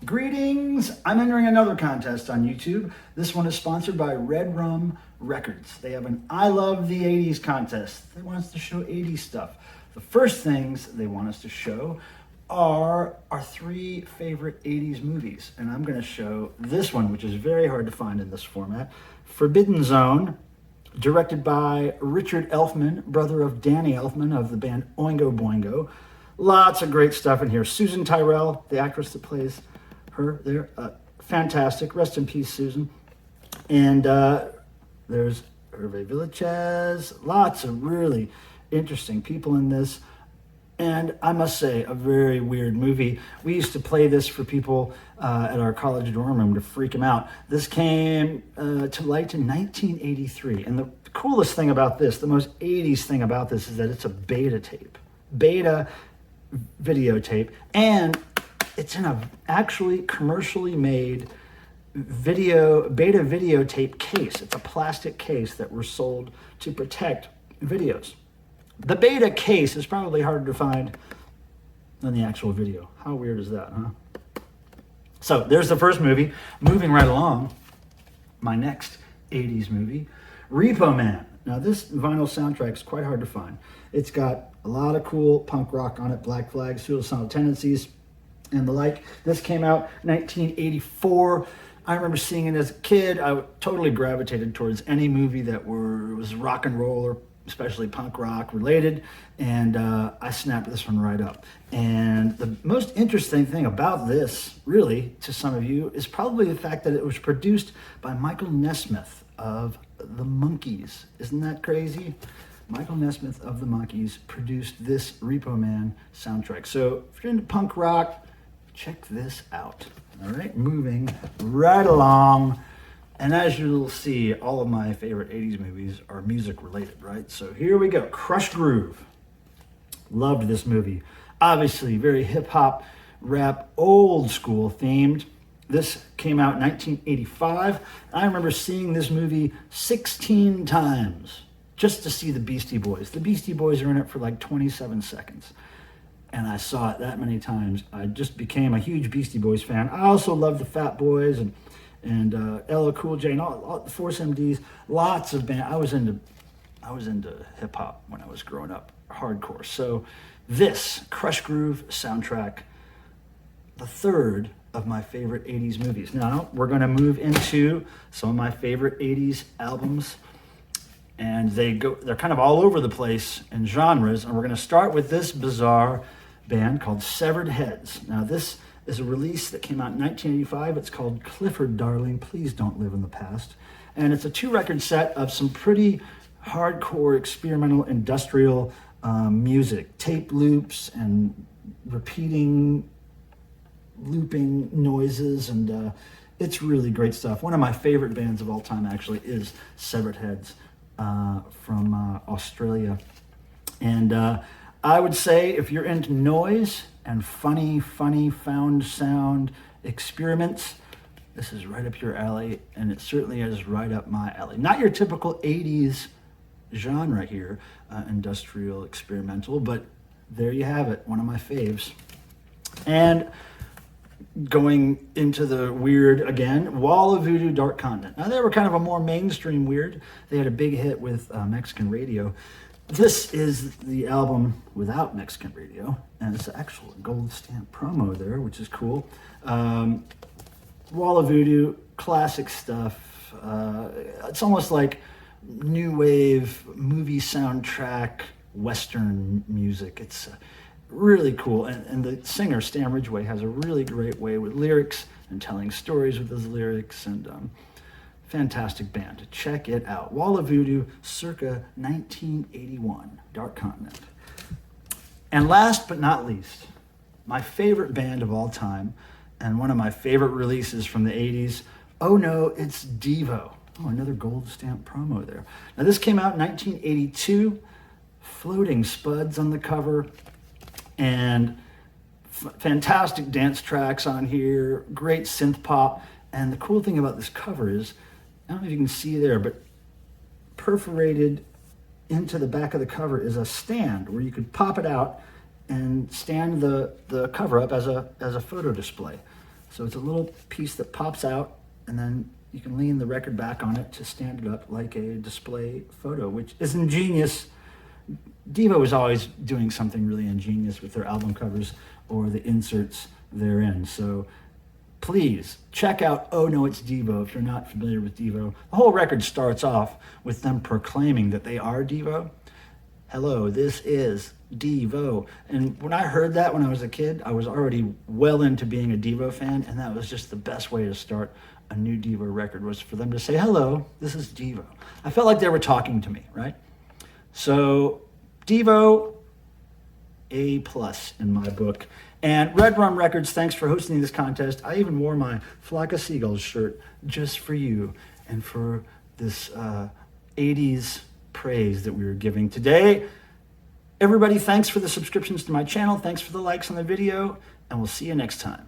Greetings! I'm entering another contest on YouTube. This one is sponsored by REDRUM Records. They have an I Love the 80s contest. They want us to show 80s stuff. The first things they want us to show are our 3 favorite 80s movies. And I'm going to show this one, which is very hard to find in this format. Forbidden Zone, directed by Richard Elfman, brother of Danny Elfman of the band Oingo Boingo. Lots of great stuff in here. Susan Tyrrell, the actress that plays her there, fantastic. Rest in peace, Susan. And there's Hervé Villechaize. Lots of really interesting people in this. And I must say, a very weird movie. We used to play this for people at our college dorm room to freak them out. This came to light in 1983. And the coolest thing about this, the most 80s thing about this, is that it's a beta tape. Beta videotape. And it's in a actually commercially made beta videotape case. It's a plastic case that were sold to protect videos. The beta case is probably harder to find than the actual video. How weird is that, huh? So there's the first movie. Moving right along, my next 80s movie, Repo Man. Now this vinyl soundtrack is quite hard to find. It's got a lot of cool punk rock on it, Black Flag, Suicidal Tendencies, and the like. This came out 1984. I remember seeing it as a kid. I totally gravitated towards any movie that was rock and roll or especially punk rock related, and I snapped this one right up. And the most interesting thing about this, really, to some of you, is probably the fact that it was produced by Michael Nesmith of the Monkees. Isn't that crazy? Michael Nesmith of the Monkees produced this Repo Man soundtrack. So if you're into punk rock, check this out. All right, moving right along. And as you'll see, all of my favorite 80s movies are music related, right? So here we go. Crush Groove. Loved this movie. Obviously, very hip hop, rap, old school themed. This came out in 1985. I remember seeing this movie 16 times just to see the Beastie Boys. The Beastie Boys are in it for like 27 seconds. And I saw it that many times. I just became a huge Beastie Boys fan. I also love the Fat Boys and LL Cool J and all the Force MDs. Lots of band. I was into hip hop when I was growing up, hardcore. So this Crush Groove soundtrack, the third of my favorite 80s movies. Now we're going to move into some of my favorite 80s albums, and they're kind of all over the place in genres. And we're going to start with this bizarre band called Severed Heads. Now this is a release that came out in 1985. It's called Clifford Darling, Please Don't Live in the Past. And it's a 2-record set of some pretty hardcore experimental industrial music, tape loops and looping noises, and it's really great stuff. One of my favorite bands of all time actually is Severed Heads from Australia. And I would say if you're into noise and funny found sound experiments, this is right up your alley, and it certainly is right up my alley. Not your typical 80s genre here, industrial experimental, but there you have it, one of my faves. And going into the weird again, Wall of Voodoo, Dark Continent. Now they were kind of a more mainstream weird. They had a big hit with Mexican radio. This is the album without Mexican radio, and it's actual gold stamp promo there, which is cool. Wall of Voodoo, classic stuff. It's almost like new wave movie soundtrack, Western music. It's really cool, and the singer, Stan Ridgway, has a really great way with lyrics and telling stories with his lyrics, and fantastic band. Check it out. Wall of Voodoo, circa 1981, Dark Continent. And last but not least, my favorite band of all time, and one of my favorite releases from the 80s. Oh no, it's Diva. Oh, another gold stamp promo there. Now this came out in 1982. Floating Spuds on the cover, and fantastic dance tracks on here, great synth pop. And the cool thing about this cover is, I don't know if you can see there, but perforated into the back of the cover is a stand where you could pop it out and stand the cover up as a photo display. So it's a little piece that pops out, and then you can lean the record back on it to stand it up like a display photo, which is ingenious. Diva was always doing something really ingenious with their album covers or the inserts therein. So please check out Oh No It's Devo if you're not familiar with Devo. The whole record starts off with them proclaiming that they are Devo. Hello, this is Devo. And when I heard that when I was a kid, I was already well into being a Devo fan, and that was just the best way to start a new Devo record, was for them to say, hello, this is Devo. I felt like they were talking to me, right? So Devo, A+ in my book. And REDRUM Records, thanks for hosting this contest. I even wore my Flock of Seagulls shirt just for you and for this 80s praise that we were giving today. Everybody, thanks for the subscriptions to my channel. Thanks for the likes on the video, and we'll see you next time.